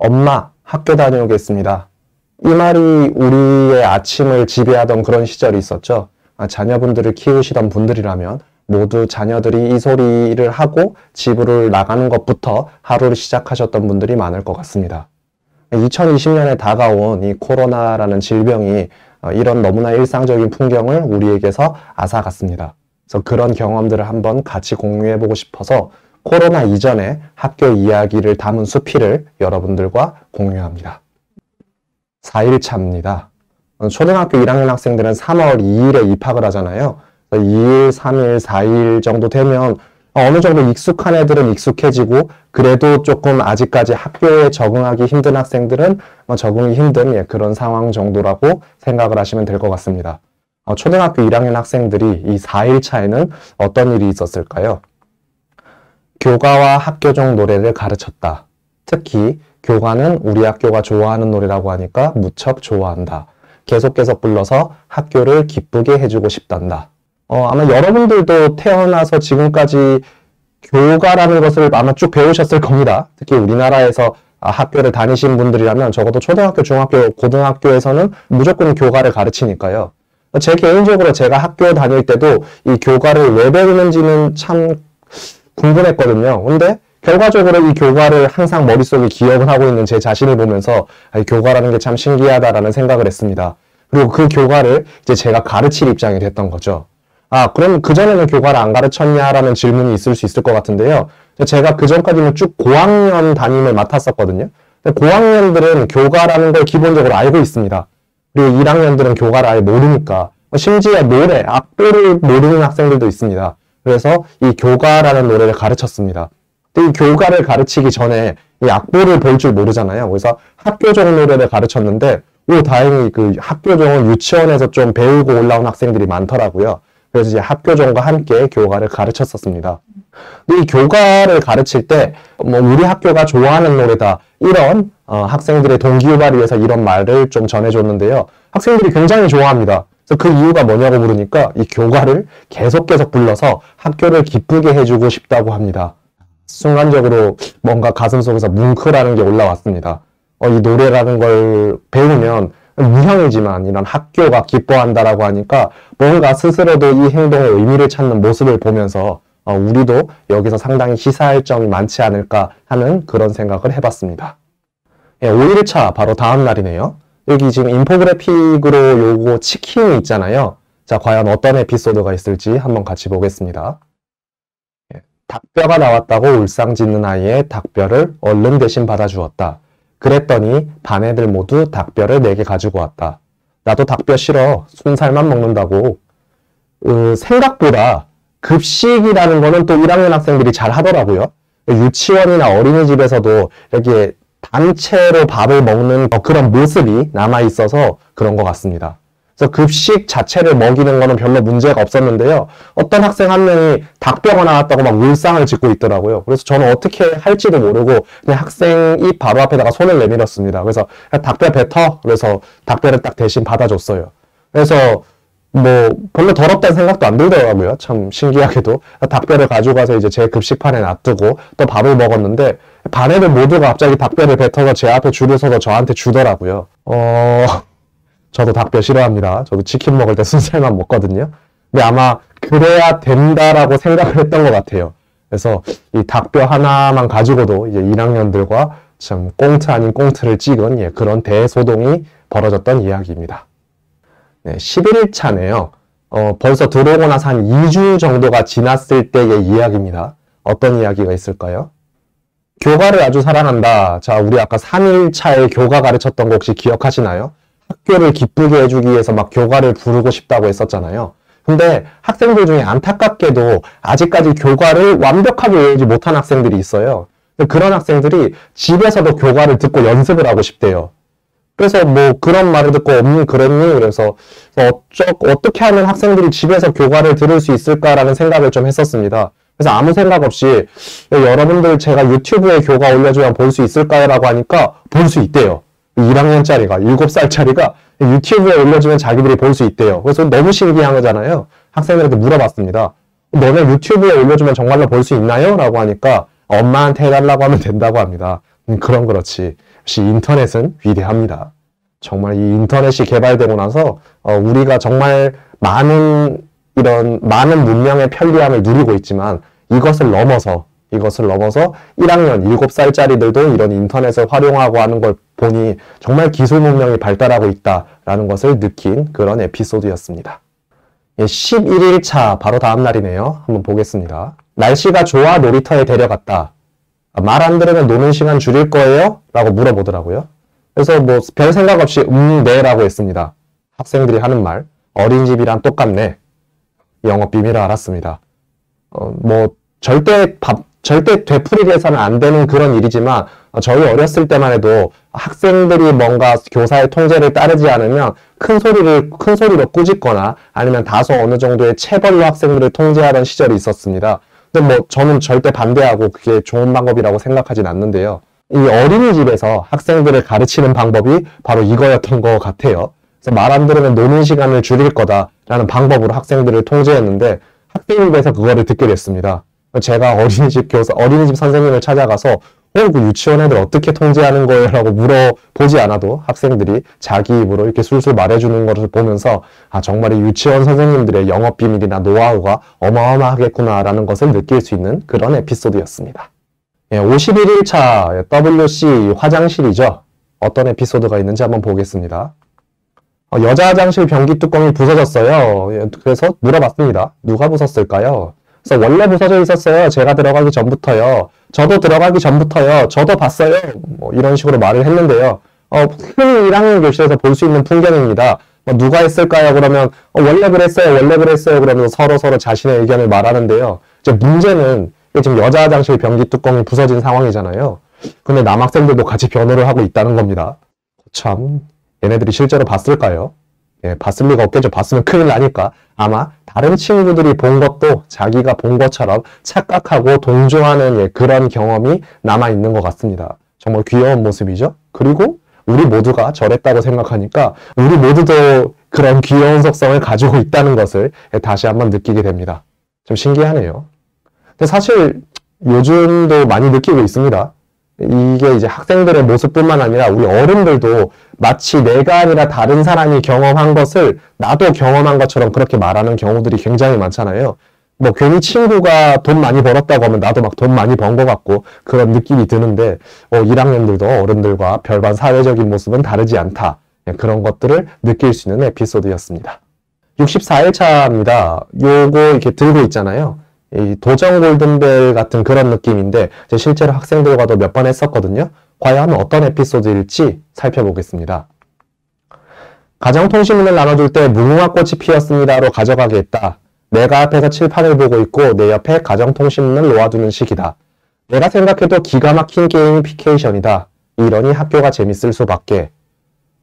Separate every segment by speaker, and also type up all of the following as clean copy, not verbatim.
Speaker 1: 엄마, 학교 다녀오겠습니다. 이 말이 우리의 아침을 지배하던 그런 시절이 있었죠. 자녀분들을 키우시던 분들이라면 모두 자녀들이 이 소리를 하고 집을 나가는 것부터 하루를 시작하셨던 분들이 많을 것 같습니다. 2020년에 다가온 이 코로나라는 질병이 이런 너무나 일상적인 풍경을 우리에게서 앗아갔습니다. 그래서 그런 경험들을 한번 같이 공유해보고 싶어서 코로나 이전의 학교 이야기를 담은 수필을 여러분들과 공유합니다. 4일차입니다. 초등학교 1학년 학생들은 3월 2일에 입학을 하잖아요. 2일, 3일, 4일 정도 되면 어느 정도 익숙한 애들은 익숙해지고 그래도 조금 아직까지 학교에 적응하기 힘든 학생들은 적응이 힘든 그런 상황 정도라고 생각을 하시면 될 것 같습니다. 초등학교 1학년 학생들이 이 4일 차에는 어떤 일이 있었을까요? 교가와 학교종 노래를 가르쳤다. 특히 교가는 우리 학교가 좋아하는 노래라고 하니까 무척 좋아한다. 계속 불러서 학교를 기쁘게 해주고 싶단다. 아마 여러분들도 태어나서 지금까지 교가라는 것을 아마 쭉 배우셨을 겁니다. 특히 우리나라에서 학교를 다니신 분들이라면 적어도 초등학교, 중학교, 고등학교에서는 무조건 교가를 가르치니까요. 제 개인적으로 제가 학교 다닐 때도 이 교가를 왜 배우는지는 참 궁금했거든요. 근데 결과적으로 이 교가를 항상 머릿속에 기억을 하고 있는 제 자신을 보면서 교가라는 게 참 신기하다라는 생각을 했습니다. 그리고 그 교가를 이제 제가 가르칠 입장이 됐던 거죠. 그럼 그전에는 교가를 안 가르쳤냐라는 질문이 있을 수 있을 것 같은데요. 제가 그전까지는 쭉 고학년 담임을 맡았었거든요. 근데 고학년들은 교가라는 걸 기본적으로 알고 있습니다. 그리고 1학년들은 교가를 아예 모르니까 심지어 노래, 악보를 모르는 학생들도 있습니다. 그래서 이 교가라는 노래를 가르쳤습니다. 근데 이 교가를 가르치기 전에 이 악보를 볼 줄 모르잖아요. 그래서 학교종 노래를 가르쳤는데 다행히 그 학교종은 유치원에서 좀 배우고 올라온 학생들이 많더라고요. 그래서 이제 학교종과 함께 교가를 가르쳤었습니다. 근데 이 교가를 가르칠 때 우리 학교가 좋아하는 노래다 이런 학생들의 동기유발을 위해서 이런 말을 좀 전해줬는데요. 학생들이 굉장히 좋아합니다. 그래서 그 이유가 뭐냐고 물으니까 이 교가를 계속 불러서 학교를 기쁘게 해주고 싶다고 합니다. 순간적으로 뭔가 가슴속에서 뭉클하는 게 올라왔습니다. 이 노래라는 걸 배우면 무형이지만 이런 학교가 기뻐한다라고 하니까 뭔가 스스로도 이 행동의 의미를 찾는 모습을 보면서 우리도 여기서 상당히 시사할 점이 많지 않을까 하는 그런 생각을 해봤습니다. 5일차 바로 다음 날이네요. 여기 지금 인포그래픽으로 요거 치킨이 있잖아요. 자, 과연 어떤 에피소드가 있을지 한번 같이 보겠습니다. 닭뼈가 나왔다고 울상짓는 아이의 닭뼈를 얼른 대신 받아주었다. 그랬더니 반 애들 모두 닭뼈를 4개 가지고 왔다. 나도 닭뼈 싫어. 순살만 먹는다고. 생각보다 급식이라는 거는 또 1학년 학생들이 잘 하더라고요. 유치원이나 어린이집에서도 이렇게 단체로 밥을 먹는 그런 모습이 남아있어서 그런 것 같습니다. 그래서 급식 자체를 먹이는 거는 별로 문제가 없었는데요. 어떤 학생 한 명이 닭뼈가 나왔다고 막 울상을 짓고 있더라고요. 그래서 저는 어떻게 할지도 모르고 그냥 학생 입 바로 앞에다가 손을 내밀었습니다. 그래서 닭뼈 뱉어. 그래서 닭뼈를 딱 대신 받아줬어요. 그래서 별로 더럽다는 생각도 안 들더라고요. 참 신기하게도. 닭뼈를 가져가서 이제 제 급식판에 놔두고 또 밥을 먹었는데 반 애들 모두가 갑자기 닭뼈를 뱉어서 제 앞에 줄을 서서 저한테 주더라고요. 저도 닭뼈 싫어합니다. 저도 치킨 먹을 때 순살만 먹거든요. 근데 아마 그래야 된다라고 생각을 했던 것 같아요. 그래서 이 닭뼈 하나만 가지고도 이제 1학년들과 참 꽁트 아닌 꽁트를 찍은 그런 대소동이 벌어졌던 이야기입니다. 11일차네요. 벌써 들어오고 나서 한 2주 정도가 지났을 때의 이야기입니다. 어떤 이야기가 있을까요? 교가를 아주 사랑한다. 자, 우리 아까 3일차에 교가 가르쳤던 거 혹시 기억하시나요? 학교를 기쁘게 해주기 위해서 막 교가를 부르고 싶다고 했었잖아요. 근데 학생들 중에 안타깝게도 아직까지 교가를 완벽하게 외우지 못한 학생들이 있어요. 그런 학생들이 집에서도 교가를 듣고 연습을 하고 싶대요. 그래서 그런 말을 듣고 그랬니? 그래서 어떻게 하면 학생들이 집에서 교가를 들을 수 있을까라는 생각을 좀 했었습니다. 그래서 아무 생각 없이 여러분들 제가 유튜브에 교가 올려주면 볼 수 있을까요? 라고 하니까 볼 수 있대요. 1학년짜리가 7살짜리가 유튜브에 올려주면 자기들이 볼 수 있대요. 그래서 너무 신기한 거잖아요. 학생들한테 물어봤습니다. 너네 유튜브에 올려주면 정말로 볼 수 있나요? 라고 하니까 엄마한테 해달라고 하면 된다고 합니다. 그럼 그렇지. 역시 인터넷은 위대합니다. 정말 이 인터넷이 개발되고 나서 우리가 정말 많은 문명의 편리함을 누리고 있지만 이것을 넘어서 1학년 7살짜리들도 이런 인터넷을 활용하고 하는 걸 보니 정말 기술 문명이 발달하고 있다라는 것을 느낀 그런 에피소드였습니다. 11일차 바로 다음 날이네요. 한번 보겠습니다. 날씨가 좋아 놀이터에 데려갔다. 말 안 들으면 노는 시간 줄일 거예요? 라고 물어보더라고요. 그래서 뭐 별 생각 없이 네 라고 했습니다. 학생들이 하는 말 어린이집이랑 똑같네. 영어 비밀을 알았습니다. 절대 되풀이해서는 안 되는 그런 일이지만 저희 어렸을 때만 해도 학생들이 뭔가 교사의 통제를 따르지 않으면 큰 소리로 꾸짖거나 아니면 다소 어느 정도의 체벌로 학생들을 통제하던 시절이 있었습니다. 근데 저는 절대 반대하고 그게 좋은 방법이라고 생각하진 않는데요. 이 어린이집에서 학생들을 가르치는 방법이 바로 이거였던 것 같아요. 그래서 말 안 들으면 노는 시간을 줄일 거다라는 방법으로 학생들을 통제했는데 학생입에서 그거를 듣게 됐습니다. 제가 어린이집 선생님을 찾아가서 그 유치원 애들 어떻게 통제하는 거예요? 라고 물어보지 않아도 학생들이 자기 입으로 이렇게 술술 말해주는 것을 보면서 정말 이 유치원 선생님들의 영업 비밀이나 노하우가 어마어마하겠구나 라는 것을 느낄 수 있는 그런 에피소드였습니다. 51일차 WC 화장실이죠. 어떤 에피소드가 있는지 한번 보겠습니다. 여자 화장실 변기 뚜껑이 부서졌어요. 그래서 물어봤습니다. 누가 부쉈을까요? 그래서 원래 부서져 있었어요. 제가 들어가기 전부터요. 저도 들어가기 전부터요. 저도 봤어요. 이런 식으로 말을 했는데요. 흔히 1학년 교실에서 볼 수 있는 풍경입니다. 누가 했을까요? 그러면 원래 그랬어요. 그러면서 서로 자신의 의견을 말하는데요. 이제 문제는 지금 여자 화장실 변기 뚜껑이 부서진 상황이잖아요. 근데 남학생들도 같이 변호를 하고 있다는 겁니다. 참, 얘네들이 실제로 봤을까요? 봤을 리가 없겠죠. 봤으면 큰일 나니까. 아마 다른 친구들이 본 것도 자기가 본 것처럼 착각하고 동조하는 그런 경험이 남아있는 것 같습니다. 정말 귀여운 모습이죠. 그리고 우리 모두가 저랬다고 생각하니까 우리 모두도 그런 귀여운 속성을 가지고 있다는 것을 다시 한번 느끼게 됩니다. 좀 신기하네요. 근데 사실 요즘도 많이 느끼고 있습니다. 이게 이제 학생들의 모습뿐만 아니라 우리 어른들도 마치 내가 아니라 다른 사람이 경험한 것을 나도 경험한 것처럼 그렇게 말하는 경우들이 굉장히 많잖아요. 괜히 친구가 돈 많이 벌었다고 하면 나도 막 돈 많이 번 것 같고 그런 느낌이 드는데 1학년들도 어른들과 별반 사회적인 모습은 다르지 않다. 그런 것들을 느낄 수 있는 에피소드였습니다. 64일차입니다. 요거 이렇게 들고 있잖아요. 이 도전 골든벨 같은 그런 느낌인데 실제로 학생들과도 몇 번 했었거든요. 과연 어떤 에피소드일지 살펴보겠습니다. 가정통신문을 나눠줄 때 무궁화꽃이 피었습니다로 가져가게 했다. 내가 앞에서 칠판을 보고 있고 내 옆에 가정통신문을 놓아두는 식이다. 내가 생각해도 기가 막힌 게이미피케이션이다. 이러니 학교가 재밌을 수밖에.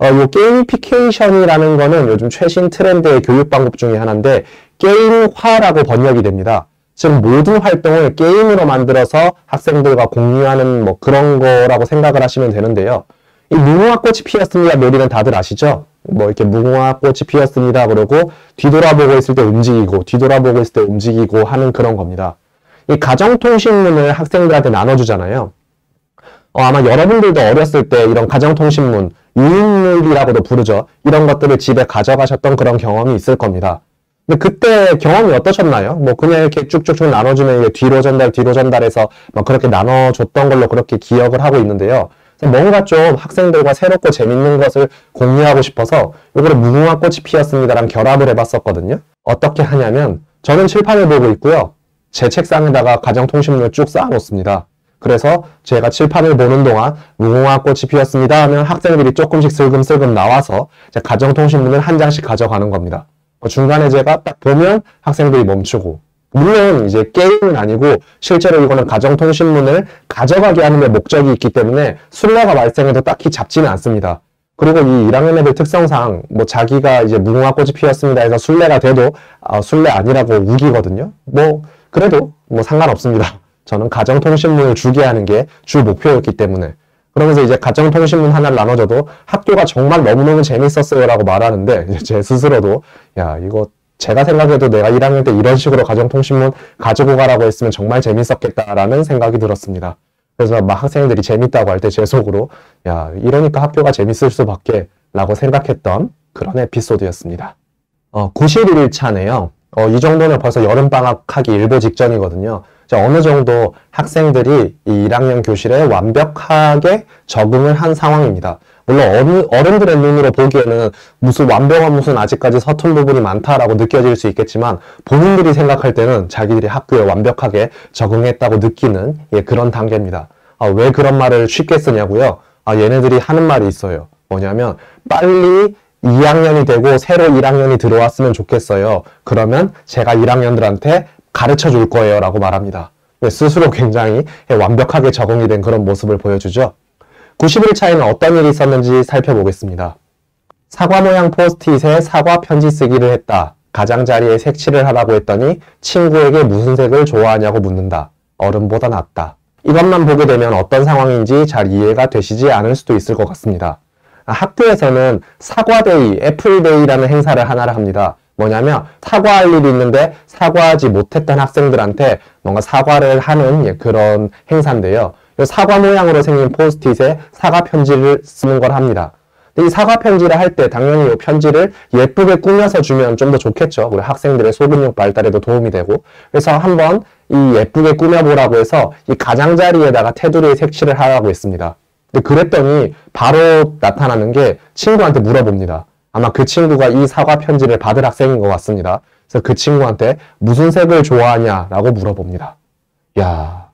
Speaker 1: 요 게이미피케이션이라는 거는 요즘 최신 트렌드의 교육 방법 중에 하나인데 게임화라고 번역이 됩니다. 즉 모든 활동을 게임으로 만들어서 학생들과 공유하는 그런 거라고 생각을 하시면 되는데요. 이 무궁화꽃이 피었습니다 놀이는 다들 아시죠? 이렇게 무궁화꽃이 피었습니다 그러고 뒤돌아보고 있을 때 움직이고 하는 그런 겁니다. 이 가정통신문을 학생들한테 나눠주잖아요. 아마 여러분들도 어렸을 때 이런 가정통신문, 유인물이라고도 부르죠. 이런 것들을 집에 가져가셨던 그런 경험이 있을 겁니다. 근데 그때 경험이 어떠셨나요? 그냥 이렇게 쭉쭉쭉 나눠주면 이게 뒤로 전달해서 그렇게 나눠줬던 걸로 그렇게 기억을 하고 있는데요. 뭔가 좀 학생들과 새롭고 재밌는 것을 공유하고 싶어서 이거를 무궁화꽃이 피었습니다랑 결합을 해봤었거든요. 어떻게 하냐면 저는 칠판을 보고 있고요. 제 책상에다가 가정통신문을 쭉 쌓아놓습니다. 그래서 제가 칠판을 보는 동안 무궁화꽃이 피었습니다 하면 학생들이 조금씩 슬금슬금 나와서 가정통신문을 한 장씩 가져가는 겁니다. 중간에 제가 딱 보면 학생들이 멈추고 물론 이제 게임은 아니고 실제로 이거는 가정통신문을 가져가게 하는 데 목적이 있기 때문에 술래가 발생해도 딱히 잡지는 않습니다. 그리고 이 1학년 애들 특성상 자기가 이제 무궁화꽃이 피었습니다 해서 술래가 돼도 술래 아니라고 우기거든요. 그래도 상관없습니다. 저는 가정통신문을 주게 하는 게 주 목표였기 때문에. 그러면서 이제 가정통신문 하나를 나눠줘도 학교가 정말 너무너무 재밌었어요 라고 말하는데 제 스스로도 이거 제가 생각해도 내가 1학년 때 이런 식으로 가정통신문 가지고 가라고 했으면 정말 재밌었겠다라는 생각이 들었습니다. 그래서 막 학생들이 재밌다고 할 때 제 속으로 야, 이러니까 학교가 재밌을 수밖에 라고 생각했던 그런 에피소드였습니다. 91일차네요. 이 정도면 벌써 여름방학 하기 일보 직전이거든요. 어느 정도 학생들이 이 1학년 교실에 완벽하게 적응을 한 상황입니다. 물론 어른들의 눈으로 보기에는 무슨 완벽한 무슨 아직까지 서툰 부분이 많다라고 느껴질 수 있겠지만 본인들이 생각할 때는 자기들이 학교에 완벽하게 적응했다고 느끼는 그런 단계입니다. 왜 그런 말을 쉽게 쓰냐고요? 얘네들이 하는 말이 있어요. 뭐냐면 빨리 2학년이 되고 새로 1학년이 들어왔으면 좋겠어요. 그러면 제가 1학년들한테 가르쳐 줄 거예요 라고 말합니다. 스스로 굉장히 완벽하게 적응이 된 그런 모습을 보여주죠. 90일 차에는 어떤 일이 있었는지 살펴보겠습니다. 사과 모양 포스트잇에 사과 편지 쓰기를 했다. 가장자리에 색칠을 하라고 했더니 친구에게 무슨 색을 좋아하냐고 묻는다. 어른보다 낫다. 이것만 보게 되면 어떤 상황인지 잘 이해가 되시지 않을 수도 있을 것 같습니다. 학교에서는 사과데이, 애플데이라는 행사를 하나를 합니다. 뭐냐면 사과할 일이 있는데 사과하지 못했던 학생들한테 뭔가 사과를 하는 그런 행사인데요. 사과 모양으로 생긴 포스트잇에 사과 편지를 쓰는 걸 합니다. 이 사과 편지를 할 때 당연히 이 편지를 예쁘게 꾸며서 주면 좀 더 좋겠죠. 우리 학생들의 소근육 발달에도 도움이 되고. 그래서 한번 이 예쁘게 꾸며보라고 해서 이 가장자리에다가 테두리에 색칠을 하라고 했습니다. 근데 그랬더니 바로 나타나는 게 친구한테 물어봅니다. 아마 그 친구가 이 사과 편지를 받을 학생인 것 같습니다. 그래서 그 친구한테 무슨 색을 좋아하냐라고 물어봅니다. 야,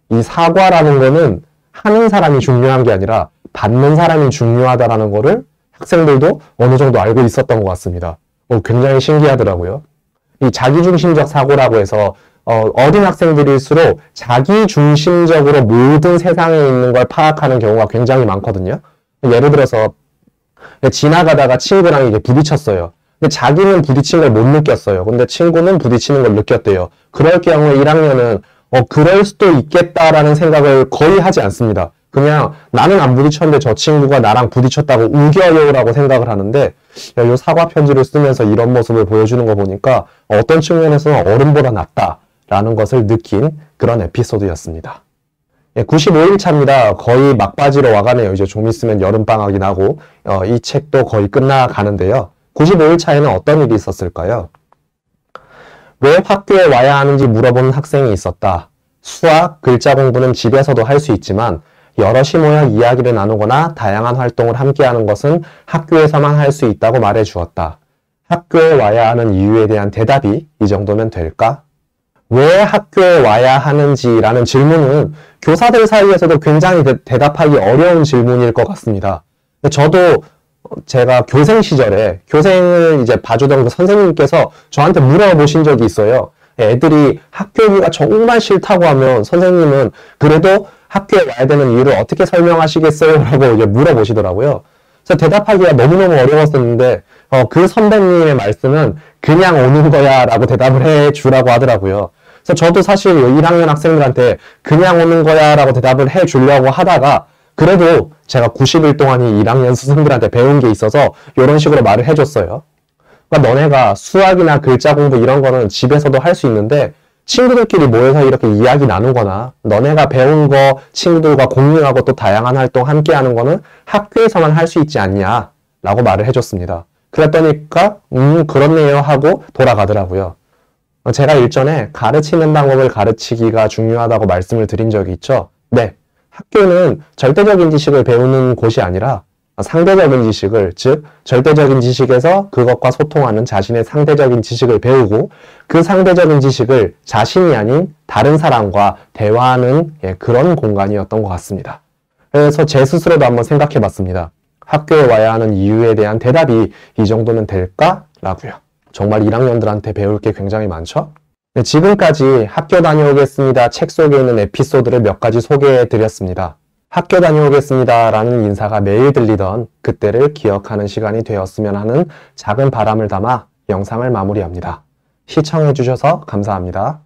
Speaker 1: 이 사과라는 거는 하는 사람이 중요한 게 아니라 받는 사람이 중요하다라는 거를 학생들도 어느 정도 알고 있었던 것 같습니다. 굉장히 신기하더라고요. 이 자기중심적 사고라고 해서 어린 학생들일수록 자기중심적으로 모든 세상에 있는 걸 파악하는 경우가 굉장히 많거든요. 예를 들어서 지나가다가 친구랑 이게 부딪혔어요. 근데 자기는 부딪힌 걸 못 느꼈어요. 근데 친구는 부딪히는 걸 느꼈대요. 그럴 경우에 1학년은 그럴 수도 있겠다라는 생각을 거의 하지 않습니다. 그냥 나는 안 부딪혔는데 저 친구가 나랑 부딪혔다고 우겨요라고 생각을 하는데 이 사과 편지를 쓰면서 이런 모습을 보여주는 거 보니까 어떤 측면에서는 어른보다 낫다라는 것을 느낀 그런 에피소드였습니다. 95일차입니다. 거의 막바지로 와가네요. 이제 좀 있으면 여름방학이 나고 이 책도 거의 끝나가는데요. 95일차에는 어떤 일이 있었을까요? 왜 학교에 와야 하는지 물어보는 학생이 있었다. 수학, 글자 공부는 집에서도 할 수 있지만 여럿이 모여 이야기를 나누거나 다양한 활동을 함께하는 것은 학교에서만 할 수 있다고 말해 주었다. 학교에 와야 하는 이유에 대한 대답이 이 정도면 될까? 왜 학교에 와야 하는지라는 질문은 교사들 사이에서도 굉장히 대답하기 어려운 질문일 것 같습니다. 저도 제가 교생 시절에 교생을 이제 봐주던 그 선생님께서 저한테 물어보신 적이 있어요. 애들이 학교가 정말 싫다고 하면 선생님은 그래도 학교에 와야 되는 이유를 어떻게 설명하시겠어요? 라고 이제 물어보시더라고요. 그래서 대답하기가 너무너무 어려웠었는데 그 선배님의 말씀은 그냥 오는 거야 라고 대답을 해주라고 하더라고요. 그래서 저도 사실 1학년 학생들한테 그냥 오는 거야 라고 대답을 해주려고 하다가 그래도 제가 90일 동안이 1학년 스승들한테 배운 게 있어서 이런 식으로 말을 해줬어요. 그러니까 너네가 수학이나 글자 공부 이런 거는 집에서도 할 수 있는데 친구들끼리 모여서 이렇게 이야기 나누거나 너네가 배운 거 친구들과 공유하고 또 다양한 활동 함께 하는 거는 학교에서만 할 수 있지 않냐 라고 말을 해줬습니다. 그랬더니까 그렇네요 하고 돌아가더라고요. 제가 일전에 가르치는 방법을 가르치기가 중요하다고 말씀을 드린 적이 있죠. 네, 학교는 절대적인 지식을 배우는 곳이 아니라 상대적인 지식을, 즉 절대적인 지식에서 그것과 소통하는 자신의 상대적인 지식을 배우고 그 상대적인 지식을 자신이 아닌 다른 사람과 대화하는 그런 공간이었던 것 같습니다. 그래서 제 스스로도 한번 생각해 봤습니다. 학교에 와야 하는 이유에 대한 대답이 이 정도면 될까라고요. 정말 1학년들한테 배울 게 굉장히 많죠? 네, 지금까지 학교 다녀오겠습니다. 책 속에 있는 에피소드를 몇 가지 소개해 드렸습니다. 학교 다녀오겠습니다 라는 인사가 매일 들리던 그때를 기억하는 시간이 되었으면 하는 작은 바람을 담아 영상을 마무리합니다. 시청해 주셔서 감사합니다.